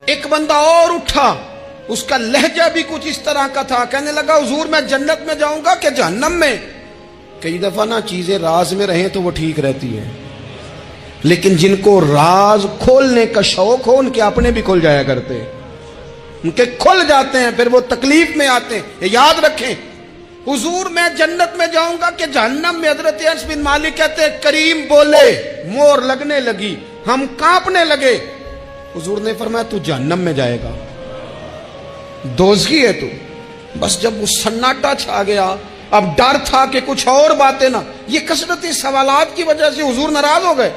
ایک بندہ اور اٹھا، اس کا لہجہ بھی کچھ اس طرح کا تھا، کہنے لگا حضور میں جنت میں جاؤں گا کہ جہنم میں؟ کئی دفعہ نا چیزیں راز میں رہیں تو وہ ٹھیک رہتی ہیں، لیکن جن کو راز کھولنے کا شوق ہو ان کے اپنے بھی کھل جایا کرتے ہیں، ان کے کھل جاتے ہیں، پھر وہ تکلیف میں آتے ہیں۔ یہ یاد رکھیں، حضور میں جنت میں جاؤں گا کہ جہنم میں؟ حضرت انس بن مالک کہتے ہیں کریم بولے، مور لگنے لگی، ہم کانپنے لگے۔ حضور نے فرمایا تو جہنم میں جائے گا، دوزخی ہے تو۔ بس جب وہ سناٹا چھا گیا، اب ڈر تھا کہ کچھ اور باتیں نہ، یہ کثرت سوالات کی وجہ سے حضور ناراض ہو گئے۔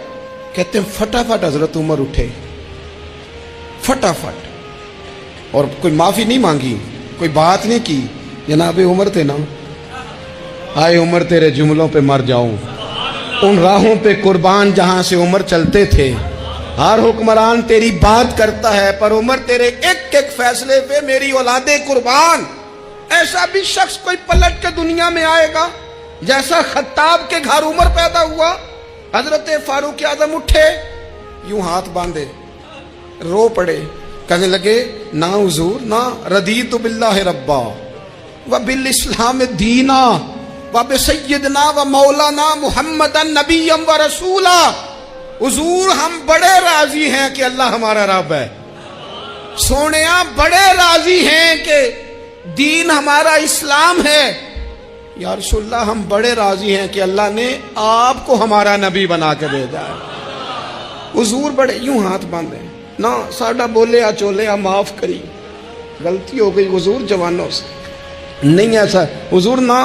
کہتے ہیں فٹافٹ حضرت عمر اٹھے، فٹافٹ، اور کوئی معافی نہیں مانگی، کوئی بات نہیں کی۔ جناب عمر تھے نا، آئے عمر تیرے جملوں پہ مر جاؤں، ان راہوں پہ قربان جہاں سے عمر چلتے تھے۔ ہر حکمران تیری بات کرتا ہے، پر عمر تیرے ایک ایک فیصلے پہ میری اولادیں قربان۔ ایسا بھی شخص کوئی پلٹ کے دنیا میں آئے گا جیسا خطاب کے گھر عمر پیدا ہوا۔ حضرت فاروق اعظم اٹھے، یوں ہاتھ باندھے، رو پڑے، کہنے لگے نہ حضور نہ، رضیت باللہ ربا وبالاسلام دینا وبسیدنا ومولانا محمدا نبیا ورسولا۔ حضور ہم بڑے راضی ہیں کہ اللہ ہمارا رب ہے، سونیا بڑے راضی ہیں کہ دین ہمارا اسلام ہے۔ یا رسول اللہ ہم بڑے راضی ہیں کہ اللہ نے آپ کو ہمارا نبی بنا کے بھیجا ہے۔ حضور بڑے یوں ہاتھ باندھے، نہ ساڈا بولے چولے معاف کری، غلطی ہو گئی حضور جوانوں سے، نہیں ایسا حضور، نہ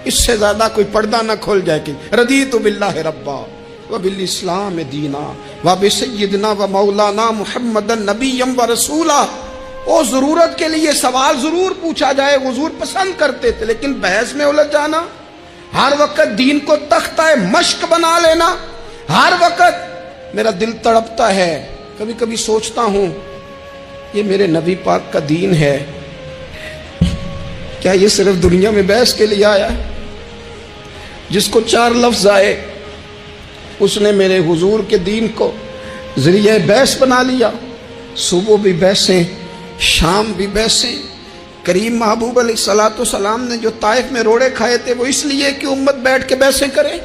اس سے زیادہ کوئی پردہ نہ کھل جائے کہ رضیت باللہ ربا وبالاسلام دینا وبسیدنا ومولانا محمدا نبیا ورسولا۔ وہ ضرورت کے لیے سوال ضرور پوچھا جائے، حضور پسند کرتے تھے، لیکن بحث میں الجھ جانا، ہر وقت دین کو تختہ مشق بنا لینا، ہر وقت میرا دل تڑپتا ہے، کبھی کبھی سوچتا ہوں یہ میرے نبی پاک کا دین ہے، کیا یہ صرف دنیا میں بحث کے لیے آیا ہے؟ جس کو 4 لفظ آئے اس نے میرے حضور کے دین کو ذریعہ بحث بنا لیا۔ صبح بھی بحثیں، شام بھی بحثیں۔ کریم محبوب علیہ الصلوۃ والسلام نے جو طائف میں روڑے کھائے تھے وہ اس لیے کہ امت بیٹھ کے بحثیں کرے،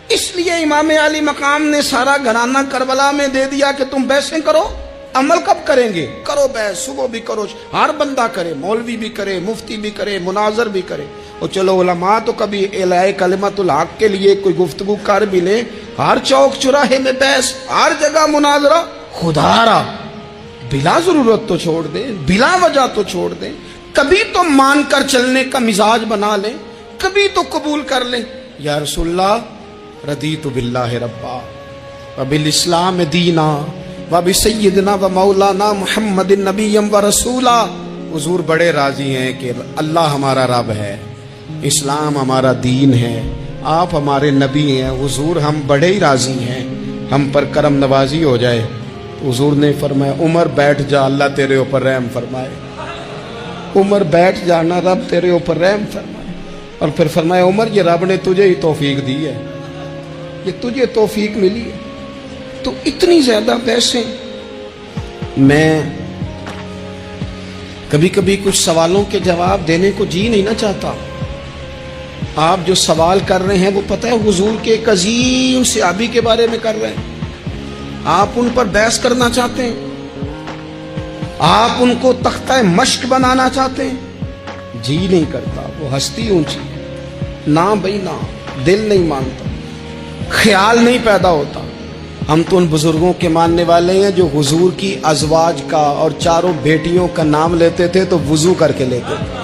اس لیے امام علی مقام نے سارا گھرانہ کربلا میں دے دیا کہ تم بحثیں کرو۔ عمل کب کریں گے؟ کرو بحث، صبح بھی کرو، ہر بندہ کرے، مولوی بھی کرے، مفتی بھی کرے، مناظر بھی کرے، اور چلو علماء تو کبھی اعلاء کلمت الحق کے لیے کوئی گفتگو کر بھی لیں۔ ہر چوک چراہے میں بحث، ہر جگہ مناظرہ، خدا را بلا ضرورت تو چھوڑ دیں، بلا وجہ تو چھوڑ دیں، کبھی تو مان کر چلنے کا مزاج بنا لیں، کبھی تو قبول کر لیں۔ یا رسول اللہ رضیت باللہ ربا وبالاسلام دینا وبسیدنا ومولانا محمد نبیا ورسولا۔ حضور بڑے راضی ہیں کہ اللہ ہمارا رب ہے، اسلام ہمارا دین ہے، آپ ہمارے نبی ہیں۔ حضور ہم بڑے ہی راضی ہیں، ہم پر کرم نوازی ہو جائے۔ حضور نے فرمایا عمر بیٹھ جا، اللہ تیرے اوپر رحم فرمائے۔ عمر بیٹھ جانا، رب تیرے اوپر رحم فرمائے۔ اور پھر فرمایا عمر یہ رب نے تجھے ہی توفیق دی ہے، یہ تجھے توفیق ملی ہے۔ تو اتنی زیادہ بحثیں۔ میں کبھی کبھی کچھ سوالوں کے جواب دینے کو جی نہیں نہ چاہتا۔ آپ جو سوال کر رہے ہیں وہ پتہ ہے حضور کے ایک عظیم صحابی کے بارے میں کر رہے ہیں، آپ ان پر بحث کرنا چاہتے ہیں، آپ ان کو تختہ مشق بنانا چاہتے ہیں، جی نہیں کرتا، وہ ہستی اونچی ہے، نہ بھائی نہ، دل نہیں مانتا، خیال نہیں پیدا ہوتا۔ ہم تو ان بزرگوں کے ماننے والے ہیں جو حضور کی ازواج کا اور 4 بیٹیوں کا نام لیتے تھے تو وضو کر کے لیتے تھے۔